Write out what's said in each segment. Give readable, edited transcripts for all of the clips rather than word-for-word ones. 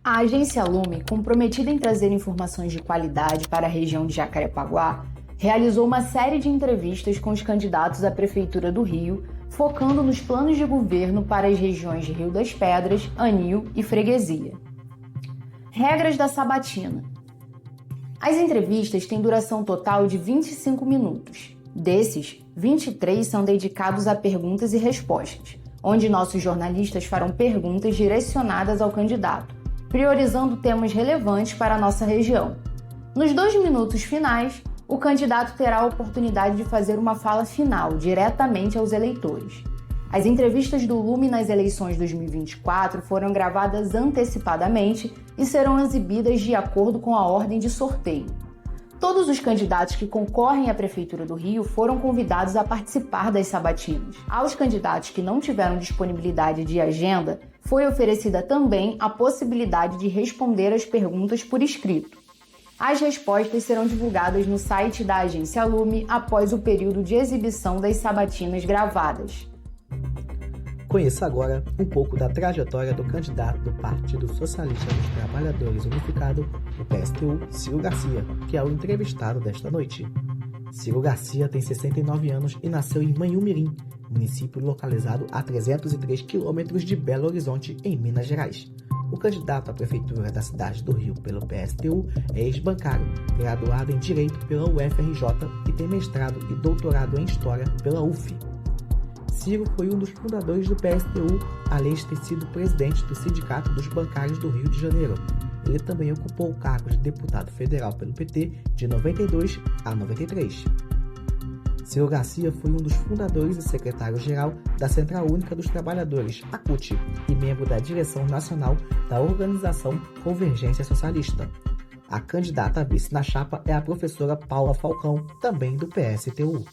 A agência Lume, comprometida em trazer informações de qualidade para a região de Jacarepaguá, realizou uma série de entrevistas com os candidatos à Prefeitura do Rio, focando nos planos de governo para as regiões de Rio das Pedras, Anil e Freguesia. Regras da sabatina. As entrevistas têm duração total de 25 minutos. Desses, 23 são dedicados a perguntas e respostas, onde nossos jornalistas farão perguntas direcionadas ao candidato, priorizando temas relevantes para a nossa região. Nos 2 minutos finais, o candidato terá a oportunidade de fazer uma fala final diretamente aos eleitores. As entrevistas do Lume nas eleições 2024 foram gravadas antecipadamente e serão exibidas de acordo com a ordem de sorteio. Todos os candidatos que concorrem à Prefeitura do Rio foram convidados a participar das sabatinas. Aos candidatos que não tiveram disponibilidade de agenda, foi oferecida também a possibilidade de responder as perguntas por escrito. As respostas serão divulgadas no site da agência Lume após o período de exibição das sabatinas gravadas. Conheça agora um pouco da trajetória do candidato do Partido Socialista dos Trabalhadores Unificado, o PSTU, Ciro Garcia, que é o entrevistado desta noite. Ciro Garcia tem 69 anos e nasceu em Manhumirim, município localizado a 303 quilômetros de Belo Horizonte, em Minas Gerais. O candidato à prefeitura da cidade do Rio pelo PSTU é ex-bancário, graduado em Direito pela UFRJ e tem mestrado e doutorado em História pela UF. Ciro foi um dos fundadores do PSTU, além de ter sido presidente do Sindicato dos Bancários do Rio de Janeiro. Ele também ocupou o cargo de deputado federal pelo PT de 92 a 93. Ciro Garcia foi um dos fundadores e secretário-geral da Central Única dos Trabalhadores, a CUT, e membro da direção nacional da Organização Convergência Socialista. A candidata a vice na chapa é a professora Paula Falcão, também do PSTU.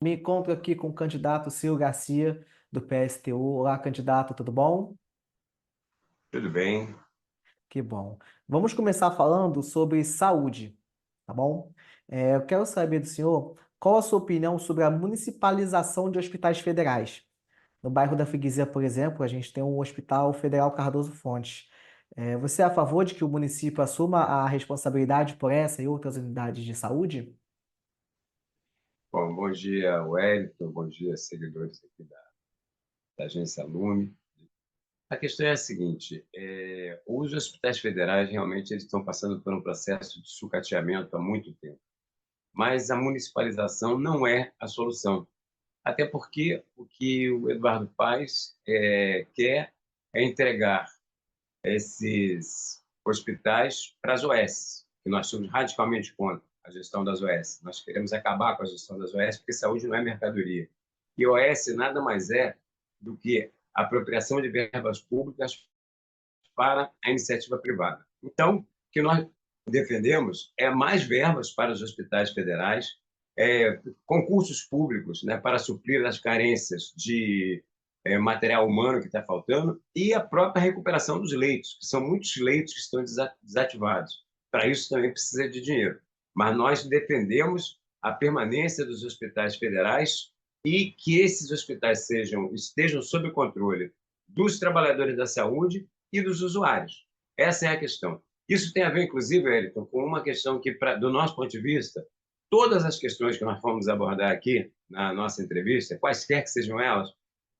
Me encontro aqui com o candidato Ciro Garcia, do PSTU. Olá, candidato, tudo bom? Tudo bem. Que bom. Vamos começar falando sobre saúde, tá bom? Eu quero saber do senhor qual a sua opinião sobre a municipalização de hospitais federais. No bairro da Freguesia, por exemplo, a gente tem um Hospital Federal Cardoso Fontes. Você é a favor de que o município assuma a responsabilidade por essa e outras unidades de saúde? Bom dia, Wellington. Bom dia, seguidores aqui da agência Lume. A questão é a seguinte: os hospitais federais realmente eles estão passando por um processo de sucateamento há muito tempo. Mas a municipalização não é a solução. Até porque o que o Eduardo Paes quer é entregar esses hospitais para as OS, que nós somos radicalmente contra a gestão das OS. Nós queremos acabar com a gestão das OS, porque saúde não é mercadoria. E OS nada mais é do que a apropriação de verbas públicas para a iniciativa privada. Então, o que nós defendemos é mais verbas para os hospitais federais, concursos públicos, né, para suprir as carências de material humano que está faltando e a própria recuperação dos leitos, que são muitos leitos que estão desativados. Para isso também precisa de dinheiro. Mas nós defendemos a permanência dos hospitais federais e que esses hospitais estejam sob o controle dos trabalhadores da saúde e dos usuários. Essa é a questão. Isso tem a ver, inclusive, Wellington, com uma questão que, do nosso ponto de vista, todas as questões que nós vamos abordar aqui na nossa entrevista, quaisquer que sejam elas,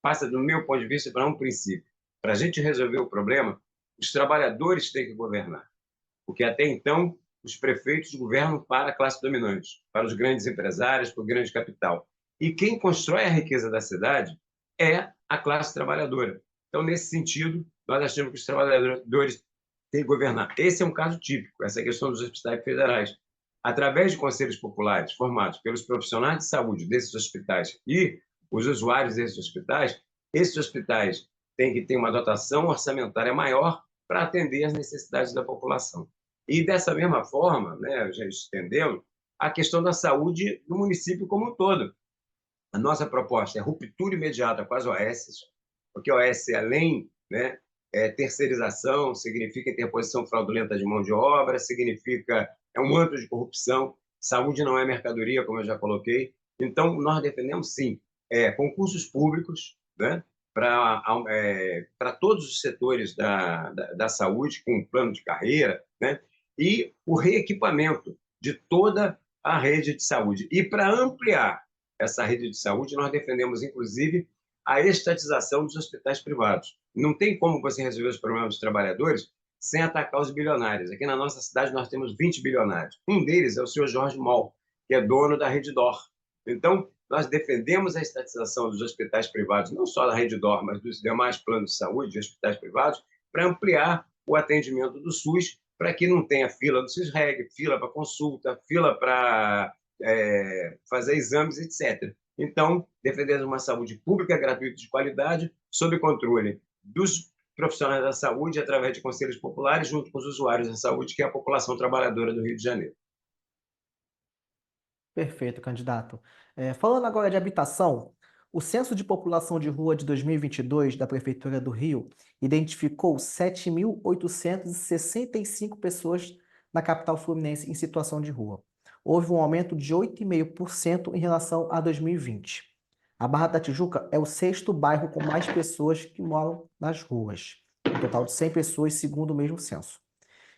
passa, do meu ponto de vista, para um princípio. Para a gente resolver o problema, os trabalhadores têm que governar. Porque até então, os prefeitos governam para a classe dominante, para os grandes empresários, para o grande capital. E quem constrói a riqueza da cidade é a classe trabalhadora. Então, nesse sentido, nós achamos que os trabalhadores têm que governar. Esse é um caso típico, essa questão dos hospitais federais. Através de conselhos populares formados pelos profissionais de saúde desses hospitais e os usuários desses hospitais, esses hospitais têm que ter uma dotação orçamentária maior para atender às necessidades da população. E, dessa mesma forma, né, já estendendo, a questão da saúde no município como um todo. A nossa proposta é ruptura imediata com as OS, porque OS, além, né, terceirização, significa interposição fraudulenta de mão de obra, significa um manto de corrupção, saúde não é mercadoria, como eu já coloquei. Então, nós defendemos, sim, concursos públicos, né, para todos os setores da saúde, com um plano de carreira, né? E o reequipamento de toda a rede de saúde. E para ampliar essa rede de saúde, nós defendemos, inclusive, a estatização dos hospitais privados. Não tem como você resolver os problemas dos trabalhadores sem atacar os bilionários. Aqui na nossa cidade nós temos 20 bilionários. Um deles é o senhor Jorge Moll, que é dono da Rede D'Or. Então, nós defendemos a estatização dos hospitais privados, não só da Rede D'Or, mas dos demais planos de saúde de hospitais privados, para ampliar o atendimento do SUS, para que não tenha fila do SUSREG, fila para consulta, fila para fazer exames, etc. Então, defendemos uma saúde pública gratuita de qualidade, sob controle dos profissionais da saúde, através de conselhos populares, junto com os usuários da saúde, que é a população trabalhadora do Rio de Janeiro. Perfeito, candidato. Falando agora de habitação, o Censo de População de Rua de 2022 da Prefeitura do Rio identificou 7.865 pessoas na capital fluminense em situação de rua. Houve um aumento de 8,5% em relação a 2020. A Barra da Tijuca é o 6º bairro com mais pessoas que moram nas ruas, um total de 100 pessoas, segundo o mesmo censo.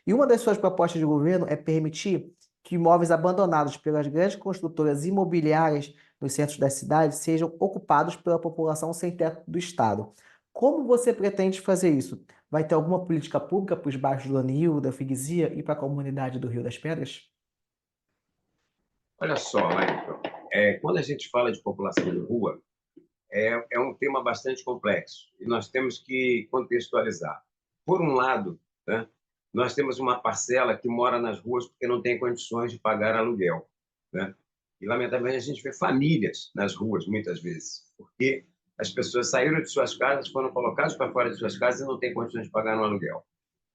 E uma das suas propostas de governo é permitir que imóveis abandonados pelas grandes construtoras imobiliárias nos centros das cidades sejam ocupados pela população sem teto do Estado. Como você pretende fazer isso? Vai ter alguma política pública para os bairros do Anil, da Freguesia e para a comunidade do Rio das Pedras? Olha só, Wellington, quando a gente fala de população de rua, é um tema bastante complexo e nós temos que contextualizar. Por um lado, né, nós temos uma parcela que mora nas ruas porque não tem condições de pagar aluguel, né? E, lamentavelmente, a gente vê famílias nas ruas, muitas vezes, porque as pessoas saíram de suas casas, foram colocadas para fora de suas casas e não têm condições de pagar no aluguel.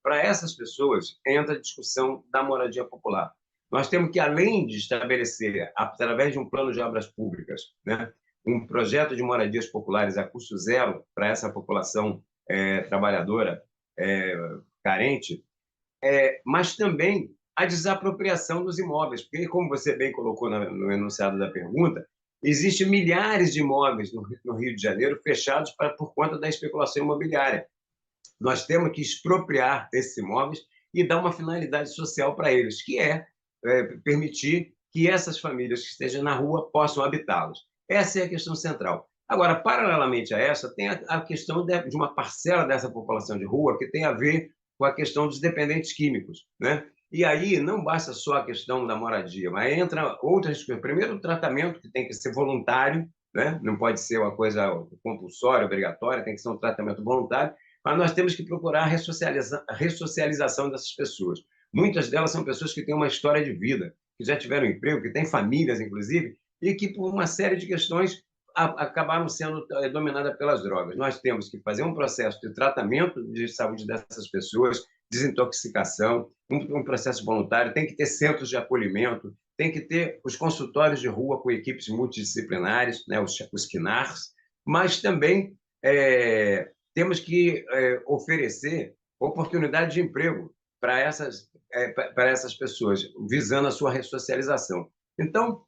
Para essas pessoas, entra a discussão da moradia popular. Nós temos que, além de estabelecer, através de um plano de obras públicas, né, um projeto de moradias populares a custo zero para essa população trabalhadora carente, mas também a desapropriação dos imóveis, porque, como você bem colocou no enunciado da pergunta, existem milhares de imóveis no Rio de Janeiro fechados por conta da especulação imobiliária. Nós temos que expropriar esses imóveis e dar uma finalidade social para eles, que permitir que essas famílias que estejam na rua possam habitá-los. Essa é a questão central. Agora, paralelamente a essa, tem a questão de uma parcela dessa população de rua que tem a ver com a questão dos dependentes químicos, né? E aí não basta só a questão da moradia, mas entra outras coisas. Primeiro, o tratamento, que tem que ser voluntário, né? Não pode ser uma coisa compulsória, obrigatória, tem que ser um tratamento voluntário, mas nós temos que procurar a ressocialização dessas pessoas. Muitas delas são pessoas que têm uma história de vida, que já tiveram emprego, que têm famílias, inclusive, e que, por uma série de questões, acabaram sendo dominadas pelas drogas. Nós temos que fazer um processo de tratamento de saúde dessas pessoas, desintoxicação, um processo voluntário, tem que ter centros de acolhimento, tem que ter os consultórios de rua com equipes multidisciplinares, né, os CNARs, mas também temos que oferecer oportunidade de emprego para essas pessoas, visando a sua ressocialização. Então,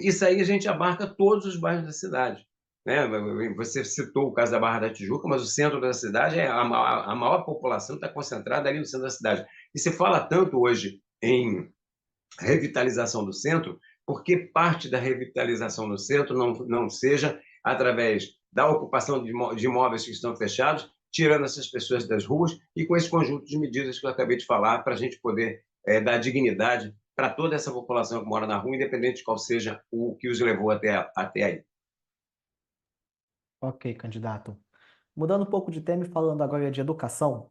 isso aí a gente abarca todos os bairros da cidade, né? Você citou o caso da Barra da Tijuca, mas o centro da cidade, a maior população está concentrada ali no centro da cidade. E se fala tanto hoje em revitalização do centro, porque parte da revitalização do centro não seja através da ocupação de imóveis que estão fechados, tirando essas pessoas das ruas e com esse conjunto de medidas que eu acabei de falar para a gente poder dar dignidade para toda essa população que mora na rua, independente de qual seja o que os levou até aí. Ok, candidato. Mudando um pouco de tema e falando agora de educação,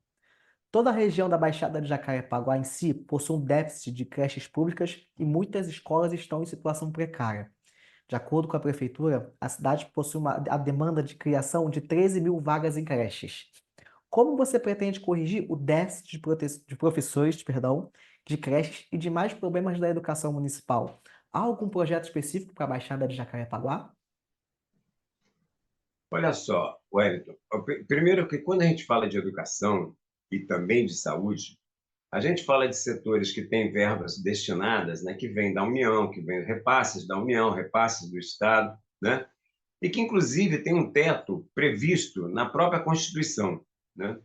toda a região da Baixada de Jacarepaguá em si possui um déficit de creches públicas e muitas escolas estão em situação precária. De acordo com a prefeitura, a cidade possui a demanda de criação de 13.000 vagas em creches. Como você pretende corrigir o déficit de professores, de creches e demais problemas da educação municipal? Há algum projeto específico para a Baixada de Jacarepaguá? Olha só, Wellington, primeiro que quando a gente fala de educação e também de saúde, a gente fala de setores que têm verbas destinadas, né, que vêm da União, que vêm repasses da União, repasses do Estado, né? e que, inclusive, tem um teto previsto na própria Constituição, né?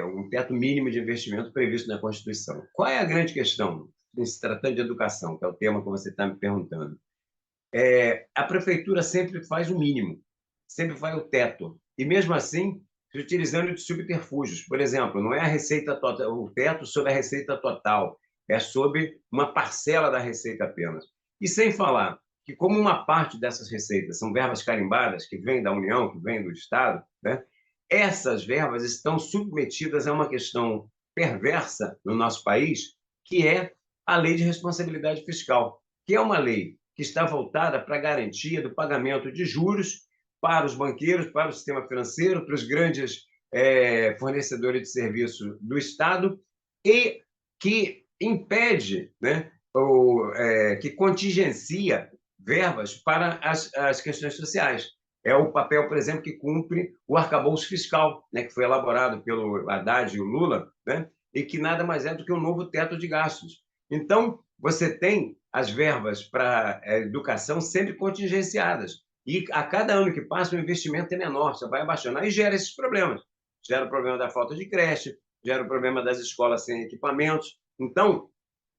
Um teto mínimo de investimento previsto na Constituição. Qual é a grande questão, em se tratando de educação, que é o tema que você está me perguntando? A prefeitura sempre faz o mínimo, sempre vai o teto, e mesmo assim, se utilizando de subterfúgios. Por exemplo, não é a receita total, o teto sobre a receita total, é sobre uma parcela da receita apenas. E sem falar que, como uma parte dessas receitas são verbas carimbadas, que vêm da União, que vêm do Estado, né? Essas verbas estão submetidas a uma questão perversa no nosso país, que é a Lei de Responsabilidade Fiscal, que é uma lei que está voltada para a garantia do pagamento de juros para os banqueiros, para o sistema financeiro, para os grandes fornecedores de serviço do Estado, e que impede, né, que contingencia verbas para as questões sociais. É o papel, por exemplo, que cumpre o arcabouço fiscal, né, que foi elaborado pelo Haddad e o Lula, né, e que nada mais é do que um novo teto de gastos. Então, você tem as verbas para a educação sempre contingenciadas. E a cada ano que passa, o investimento é menor, você vai abaixando. Aí gera esses problemas. Gera o problema da falta de creche, gera o problema das escolas sem equipamentos. Então,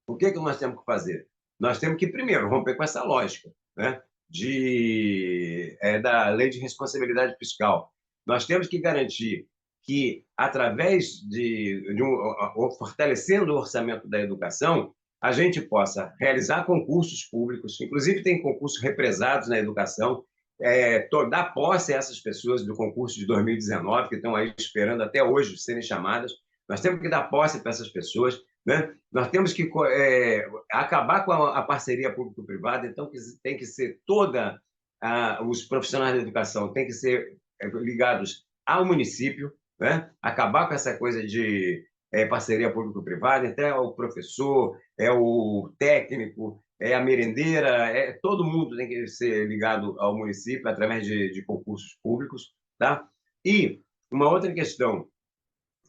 o que nós temos que fazer? Nós temos que, primeiro, romper com essa lógica, né, da lei de responsabilidade fiscal. Nós temos que garantir que, através fortalecendo o orçamento da educação, a gente possa realizar concursos públicos, inclusive tem concursos represados na educação, dar posse a essas pessoas do concurso de 2019, que estão aí esperando até hoje serem chamadas. Nós temos que dar posse para essas pessoas, né? Nós temos que acabar com a parceria público-privada, então tem que ser os profissionais da educação têm que ser ligados ao município, né? Acabar com essa coisa de parceria público-privada, então é o professor, é o técnico, é a merendeira, todo mundo tem que ser ligado ao município através de concursos públicos, tá? E uma outra questão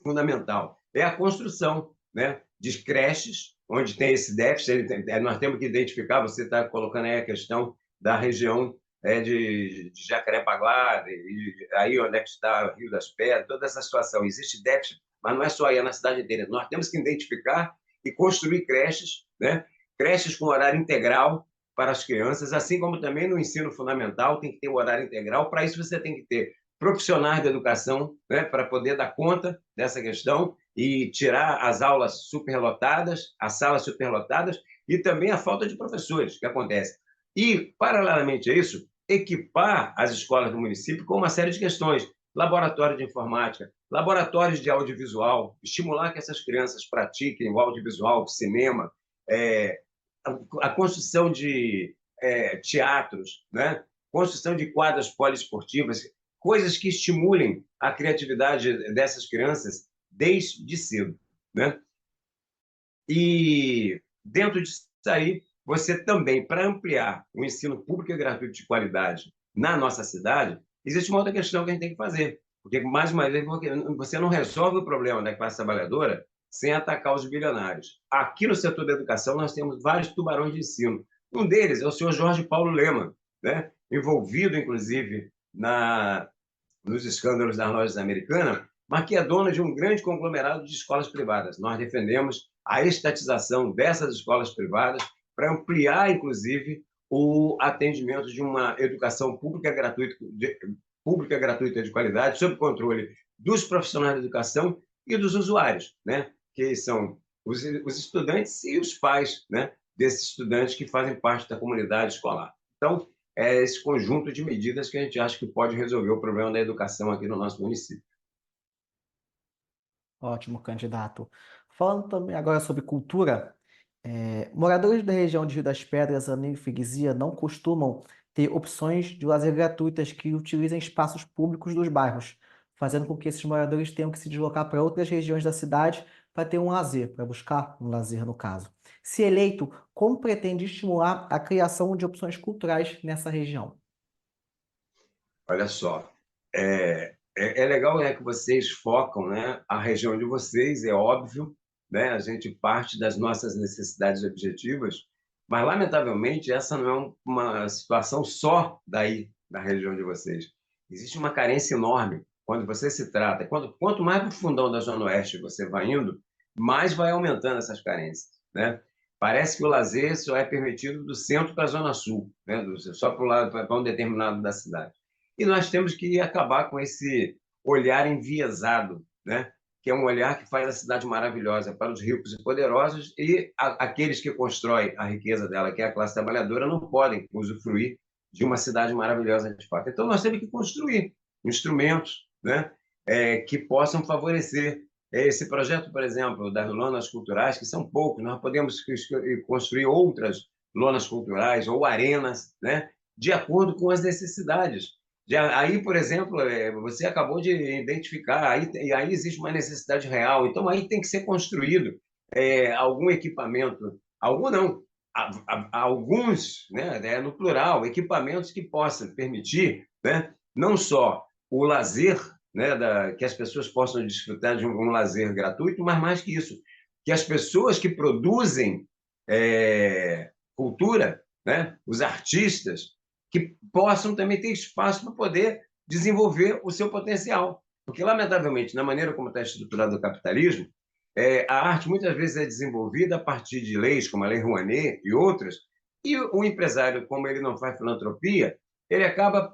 fundamental é a construção, né, de creches, onde tem esse déficit. Nós temos que identificar, você está colocando aí a questão da região de Jacarepaguá, aí onde é que está o Rio das Pedras, toda essa situação. Existe déficit, mas não é só aí, é na cidade inteira. Nós temos que identificar e construir creches, né, creches com horário integral para as crianças, assim como também no ensino fundamental tem que ter o horário integral. Para isso, você tem que ter profissionais da educação, né, para poder dar conta dessa questão e tirar as aulas superlotadas, as salas superlotadas, e também a falta de professores que acontece. E, paralelamente a isso, equipar as escolas do município com uma série de questões: laboratório de informática, laboratórios de audiovisual, estimular que essas crianças pratiquem o audiovisual, o cinema, a construção de teatros, né? Construção de quadras poliesportivas, coisas que estimulem a criatividade dessas crianças desde cedo, né? E, dentro disso aí, você também, para ampliar o ensino público e gratuito de qualidade na nossa cidade, existe uma outra questão que a gente tem que fazer, porque, mais uma vez, você não resolve o problema da classe trabalhadora sem atacar os bilionários. Aqui no setor da educação, nós temos vários tubarões de ensino. Um deles é o senhor Jorge Paulo Lemann, né? Envolvido, inclusive, nos escândalos das lojas americanas, mas que é dono de um grande conglomerado de escolas privadas. Nós defendemos a estatização dessas escolas privadas para ampliar, inclusive, o atendimento de uma educação pública gratuita de qualidade, sob controle dos profissionais da educação e dos usuários, né? Que são os estudantes e os pais, né, desses estudantes que fazem parte da comunidade escolar. Então, é esse conjunto de medidas que a gente acha que pode resolver o problema da educação aqui no nosso município. Ótimo, candidato. Falando também agora sobre cultura, moradores da região de Rio das Pedras, Aninho e Freguesia não costumam ter opções de lazer gratuitas que utilizem espaços públicos dos bairros, fazendo com que esses moradores tenham que se deslocar para outras regiões da cidade para ter um lazer, para buscar um lazer no caso. Se eleito, como pretende estimular a criação de opções culturais nessa região? Olha só, é legal, né, que vocês focam, né, a região de vocês, é óbvio, né, a gente parte das nossas necessidades objetivas, mas, lamentavelmente, essa não é uma situação só daí, na região de vocês. Existe uma carência enorme quando você se trata. Quanto mais para o fundão da Zona Oeste você vai indo, mais vai aumentando essas carências, né? Parece que o lazer só é permitido do centro para a Zona Sul, né? Só para o lado, para um determinado da cidade. E nós temos que acabar com esse olhar enviesado, né? Que é um olhar que faz a cidade maravilhosa para os ricos e poderosos, e aqueles que constroem a riqueza dela, que é a classe trabalhadora, não podem usufruir de uma cidade maravilhosa de fato. Então, nós temos que construir instrumentos, né, que possam favorecer esse projeto, por exemplo, das lonas culturais, que são poucos. Nós podemos construir outras lonas culturais ou arenas, né, de acordo com as necessidades. Aí, por exemplo, você acabou de identificar, aí existe uma necessidade real, então aí tem que ser construído algum equipamento, algum não, alguns, né, no plural, equipamentos que possam permitir, né, não só o lazer, né, que as pessoas possam desfrutar de um lazer gratuito, mas mais que isso, que as pessoas que produzem cultura, né, os artistas, que possam também ter espaço para poder desenvolver o seu potencial. Porque, lamentavelmente, na maneira como está estruturado o capitalismo, a arte muitas vezes é desenvolvida a partir de leis como a Lei Rouanet e outras, e o empresário, como ele não faz filantropia, ele acaba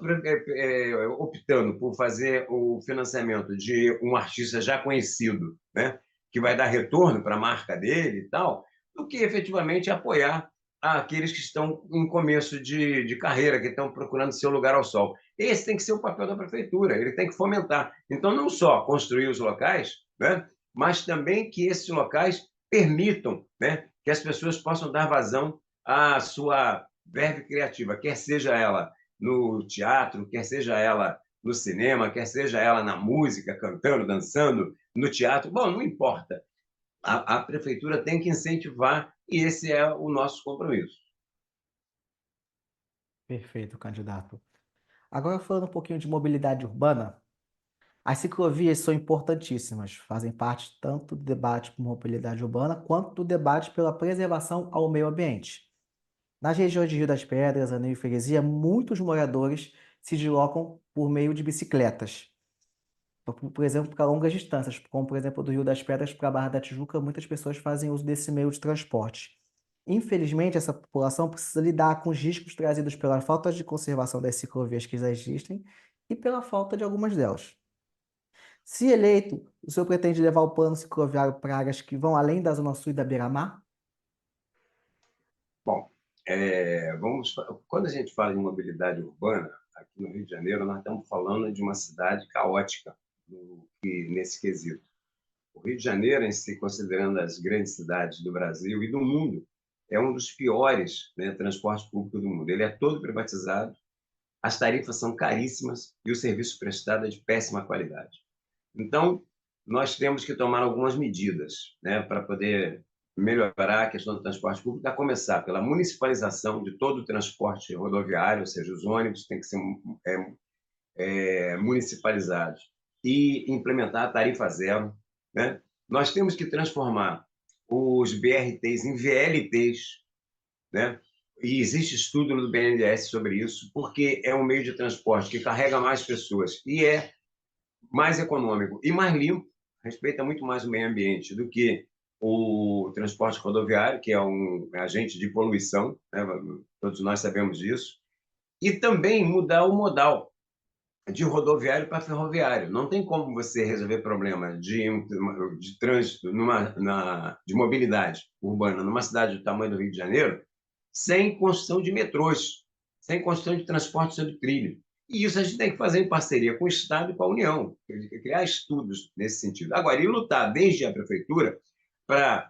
optando por fazer o financiamento de um artista já conhecido, né, que vai dar retorno para a marca dele e tal, do que efetivamente apoiar aqueles que estão em começo de carreira, que estão procurando seu lugar ao sol. Esse tem que ser o papel da prefeitura, ele tem que fomentar. Então, não só construir os locais, né, mas também que esses locais permitam, né, que as pessoas possam dar vazão à sua verve criativa, quer seja ela no teatro, quer seja ela no cinema, quer seja ela na música, cantando, dançando, no teatro. Bom, não importa. A prefeitura tem que incentivar e esse é o nosso compromisso. Perfeito, candidato. Agora, falando um pouquinho de mobilidade urbana, as ciclovias são importantíssimas, fazem parte tanto do debate por mobilidade urbana quanto do debate pela preservação ao meio ambiente. Nas regiões de Rio das Pedras, Anil e Freguesia, muitos moradores se deslocam por meio de bicicletas. Por exemplo, para longas distâncias, como por exemplo do Rio das Pedras para a Barra da Tijuca, muitas pessoas fazem uso desse meio de transporte. Infelizmente, essa população precisa lidar com os riscos trazidos pela falta de conservação das ciclovias que já existem e pela falta de algumas delas. Se eleito, o senhor pretende levar o plano cicloviário para áreas que vão além da Zona Sul e da Beira-Mar? Bom, quando a gente fala em mobilidade urbana, aqui no Rio de Janeiro, nós estamos falando de uma cidade caótica nesse quesito. O Rio de Janeiro, em si, considerando as grandes cidades do Brasil e do mundo, é um dos piores, né, transportes públicos do mundo. Ele é todo privatizado, as tarifas são caríssimas e o serviço prestado é de péssima qualidade. Então, nós temos que tomar algumas medidas, né, para poder melhorar a questão do transporte público, a começar pela municipalização de todo o transporte rodoviário, ou seja, os ônibus têm que ser municipalizados e implementar a tarifa zero, né? Nós temos que transformar os BRTs em VLTs, né? E existe estudo do BNDES sobre isso, porque é um meio de transporte que carrega mais pessoas e é mais econômico e mais limpo, respeita muito mais o meio ambiente do que o transporte rodoviário, que é um agente de poluição, né? Todos nós sabemos disso, e também mudar o modal de rodoviário para ferroviário. Não tem como você resolver problema de trânsito, de mobilidade urbana numa cidade do tamanho do Rio de Janeiro sem construção de metrôs, sem construção de transporte sobre trilho. E isso a gente tem que fazer em parceria com o Estado e com a União, criar estudos nesse sentido. Agora, e lutar desde a prefeitura para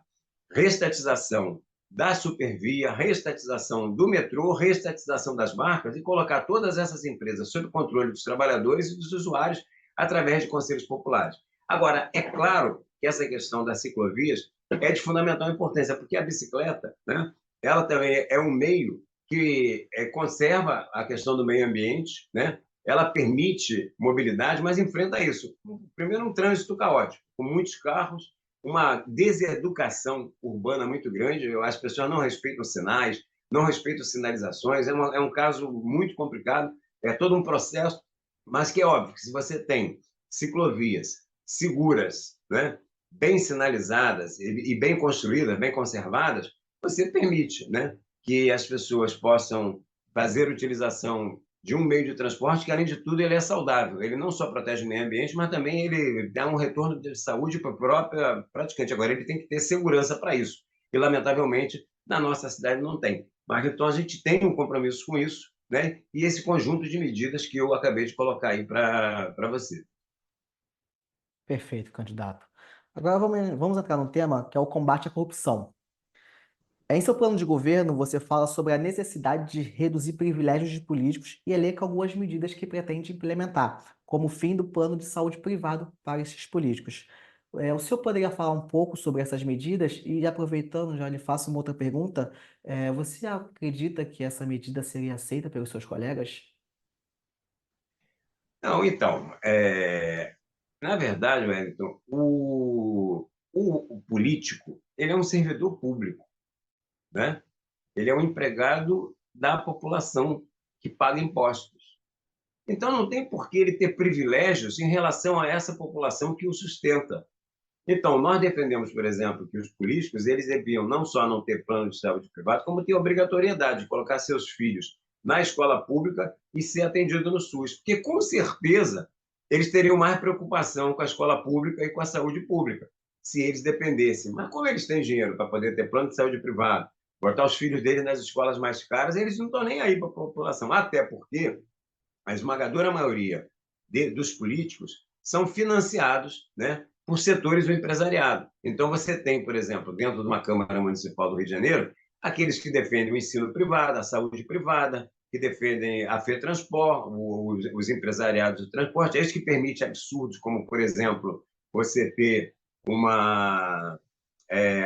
reestatização da supervia, reestatização do metrô, reestatização das marcas e colocar todas essas empresas sob o controle dos trabalhadores e dos usuários através de conselhos populares. Agora, é claro que essa questão das ciclovias é de fundamental importância, porque a bicicleta, né, ela também é um meio que conserva a questão do meio ambiente, né? Ela permite mobilidade, mas enfrenta isso. Primeiro, um trânsito caótico, com muitos carros, uma deseducação urbana muito grande, as pessoas não respeitam sinais, não respeitam sinalizações, é um caso muito complicado. é todo um processo, mas que é óbvio que se você tem ciclovias seguras, né, bem sinalizadas e bem construídas, bem conservadas, você permite, né, que as pessoas possam fazer utilização de um meio de transporte que, além de tudo, ele é saudável. Ele não só protege o meio ambiente, mas também ele dá um retorno de saúde para a própria praticante. Agora, ele tem que ter segurança para isso. E, lamentavelmente, na nossa cidade não tem. Mas, então, a gente tem um compromisso com isso, né? E esse conjunto de medidas que eu acabei de colocar aí para você. Perfeito, candidato. Agora vamos entrar num tema que é o combate à corrupção. Em seu plano de governo, você fala sobre a necessidade de reduzir privilégios de políticos e elenca algumas medidas que pretende implementar, como o fim do plano de saúde privado para esses políticos. O senhor poderia falar um pouco sobre essas medidas? E aproveitando, já lhe faço uma outra pergunta. Você acredita que essa medida seria aceita pelos seus colegas? Não, então, na verdade, Wellington, o político ele é um servidor público, né? Ele é um empregado da população que paga impostos. Então, não tem por que ele ter privilégios em relação a essa população que o sustenta. Então, nós defendemos, por exemplo, que os políticos eles deviam não só não ter plano de saúde privado, como ter obrigatoriedade de colocar seus filhos na escola pública e ser atendido no SUS. Porque, com certeza, eles teriam mais preocupação com a escola pública e com a saúde pública, se eles dependessem. Mas como eles têm dinheiro para poder ter plano de saúde privado, botar os filhos deles nas escolas mais caras, eles não estão nem aí para a população. Até porque a esmagadora maioria dos políticos são financiados, né, por setores do empresariado. Então, você tem, por exemplo, dentro de uma Câmara Municipal do Rio de Janeiro, aqueles que defendem o ensino privado, a saúde privada, que defendem a FETransport, os empresariados do transporte, é isso que permite absurdos como, por exemplo, você ter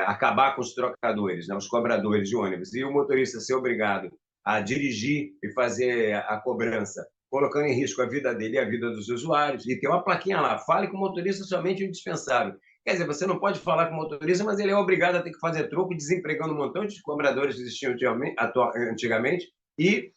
acabar com os trocadores, né, os cobradores de ônibus, e o motorista ser obrigado a dirigir e fazer a cobrança, colocando em risco a vida dele e a vida dos usuários, e tem uma plaquinha lá, fale com o motorista somente o indispensável. Quer dizer, você não pode falar com o motorista, mas ele é obrigado a ter que fazer troco, desempregando um montão de cobradores que existiam antigamente, e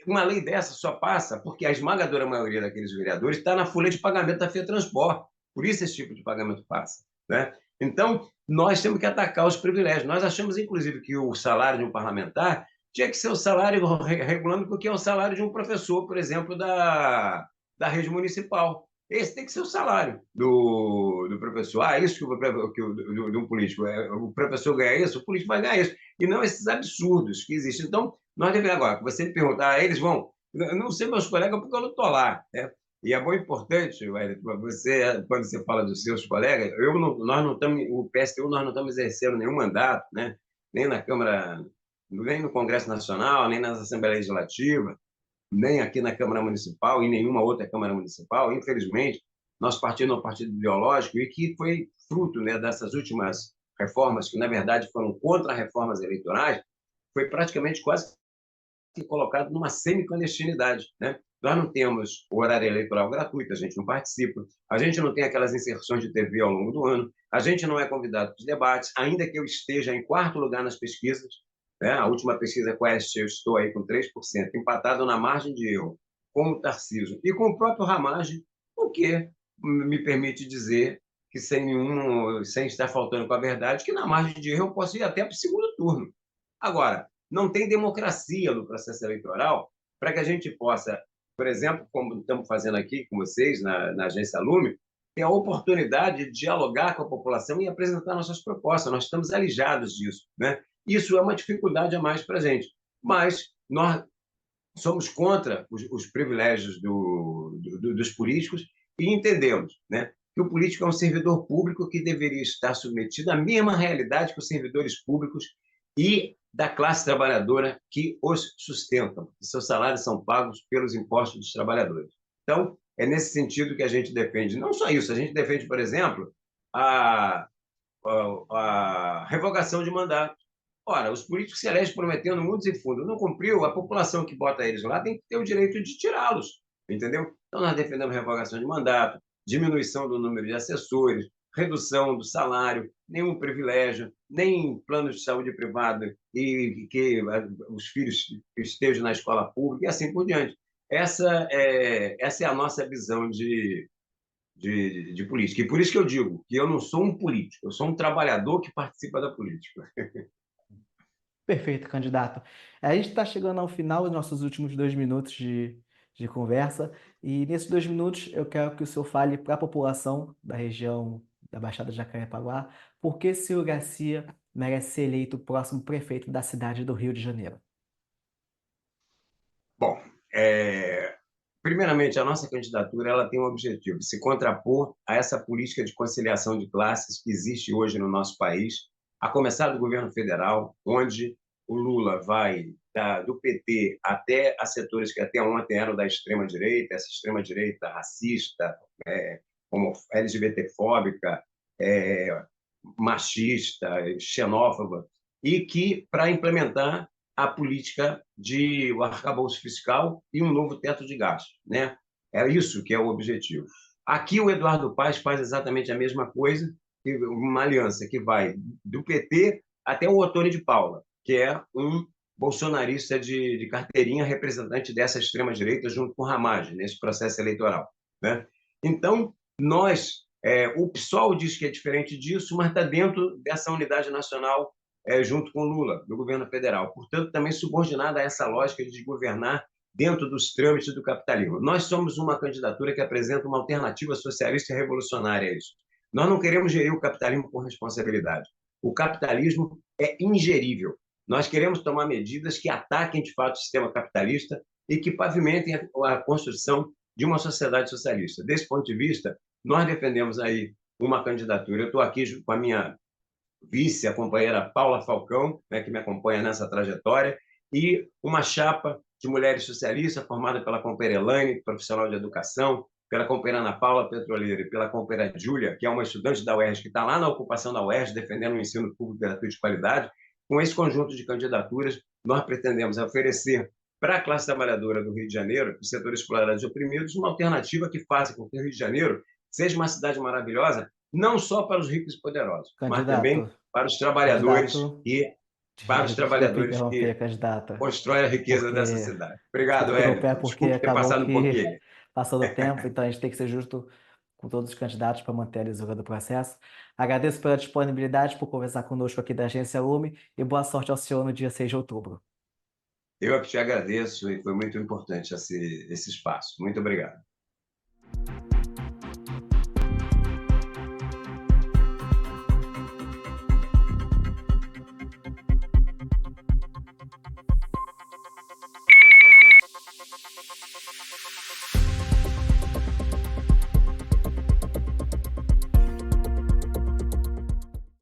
uma lei dessa só passa porque a esmagadora maioria daqueles vereadores está na folha de pagamento da FETransport, por isso esse tipo de pagamento passa, né? Então, nós temos que atacar os privilégios. Nós achamos, inclusive, que o salário de um parlamentar tinha que ser o salário regulando porque é o salário de um professor, por exemplo, da rede municipal. Esse tem que ser o salário do professor. Ah, isso de um político. O professor ganha isso, o político vai ganhar isso. E não esses absurdos que existem. Então, nós devemos agora, você me perguntar, eles vão. Eu não sei meus colegas porque eu não estou lá, né? E é muito importante, você, quando você fala dos seus colegas, nós não estamos, o PSTU, nós não estamos exercendo nenhum mandato, né? Nem na Câmara, nem no Congresso Nacional, nem na Assembleia Legislativa, nem aqui na Câmara Municipal, em nenhuma outra Câmara Municipal. Infelizmente, nosso partido é um partido ideológico e que foi fruto, né, dessas últimas reformas, que, na verdade, foram contra-reformas eleitorais, foi praticamente quase que colocado numa semi-clandestinidade, né? Nós não temos o horário eleitoral gratuito, a gente não participa, a gente não tem aquelas inserções de TV ao longo do ano, a gente não é convidado para os debates, ainda que eu esteja em quarto lugar nas pesquisas, né? A última pesquisa Quest, eu estou aí com 3%, empatado na margem de erro com o Tarcísio e com o próprio Ramagem, o que me permite dizer que sem estar faltando com a verdade, que na margem de erro eu posso ir até para o segundo turno. Agora, não tem democracia no processo eleitoral para que a gente possa, por exemplo, como estamos fazendo aqui com vocês na Agência Lume, ter a oportunidade de dialogar com a população e apresentar nossas propostas. Nós estamos alijados disso, né? Isso é uma dificuldade a mais para a gente. Mas nós somos contra os privilégios dos políticos e entendemos, né, que o político é um servidor público que deveria estar submetido à mesma realidade que os servidores públicos e da classe trabalhadora que os sustentam. Seus salários são pagos pelos impostos dos trabalhadores. Então, é nesse sentido que a gente defende. Não só isso, a gente defende, por exemplo, a, a revogação de mandato. Ora, os políticos se elegem prometendo mundos e fundos. Não cumpriu, a população que bota eles lá tem que ter o direito de tirá-los, entendeu? Então, nós defendemos revogação de mandato, diminuição do número de assessores, redução do salário, nenhum privilégio, nem plano de saúde privado e que os filhos estejam na escola pública e assim por diante. Essa é a nossa visão de política. E por isso que eu digo que eu não sou um político, eu sou um trabalhador que participa da política. Perfeito, candidato. A gente está chegando ao final dos nossos últimos 2 minutos de conversa, e nesses 2 minutos eu quero que o senhor fale para a população da região da Baixada de Jacarepaguá por que Ciro Garcia merece ser eleito o próximo prefeito da cidade do Rio de Janeiro. Bom, primeiramente, a nossa candidatura ela tem um objetivo, se contrapor a essa política de conciliação de classes que existe hoje no nosso país, a começar do governo federal, onde o Lula vai do PT até a setores que até ontem eram da extrema-direita, essa extrema-direita racista, como LGBTfóbica, machista, xenófoba, e que, para implementar a política de o arcabouço fiscal e um novo teto de gastos, né? É isso que é o objetivo. Aqui o Eduardo Paes faz exatamente a mesma coisa, uma aliança que vai do PT até o Ottoni de Paula, que é um bolsonarista de carteirinha, representante dessa extrema-direita, junto com o Ramagem, nesse processo eleitoral, né? Então, o PSOL diz que é diferente disso, mas está dentro dessa unidade nacional junto com o Lula, do governo federal. Portanto, também subordinada a essa lógica de governar dentro dos trâmites do capitalismo. Nós somos uma candidatura que apresenta uma alternativa socialista e revolucionária a isso. Nós não queremos gerir o capitalismo com responsabilidade. O capitalismo é ingerível. Nós queremos tomar medidas que ataquem, de fato, o sistema capitalista e que pavimentem a construção de uma sociedade socialista. Desse ponto de vista, nós defendemos aí uma candidatura. Eu estou aqui com a minha vice, a companheira Paula Falcão, né, que me acompanha nessa trajetória, e uma chapa de mulheres socialistas formada pela companheira Elaine, profissional de educação, pela companheira Ana Paula, petroleira, e pela companheira Júlia, que é uma estudante da UERJ, que está lá na ocupação da UERJ, defendendo o ensino público gratuito de qualidade. Com esse conjunto de candidaturas, nós pretendemos oferecer para a classe trabalhadora do Rio de Janeiro, os setores explorados e oprimidos, uma alternativa que faça com que o Rio de Janeiro seja uma cidade maravilhosa, não só para os ricos e poderosos, mas também para os trabalhadores que constroem a riqueza dessa cidade. Obrigado, Hélio. Desculpe ter passado um pouquinho. Passou do tempo, então a gente tem que ser justo com todos os candidatos para manter a lisura do processo. Agradeço pela disponibilidade, por conversar conosco aqui da Agência Lume, e boa sorte ao senhor no dia 6 de outubro. Eu que te agradeço, e foi muito importante esse espaço. Muito obrigado.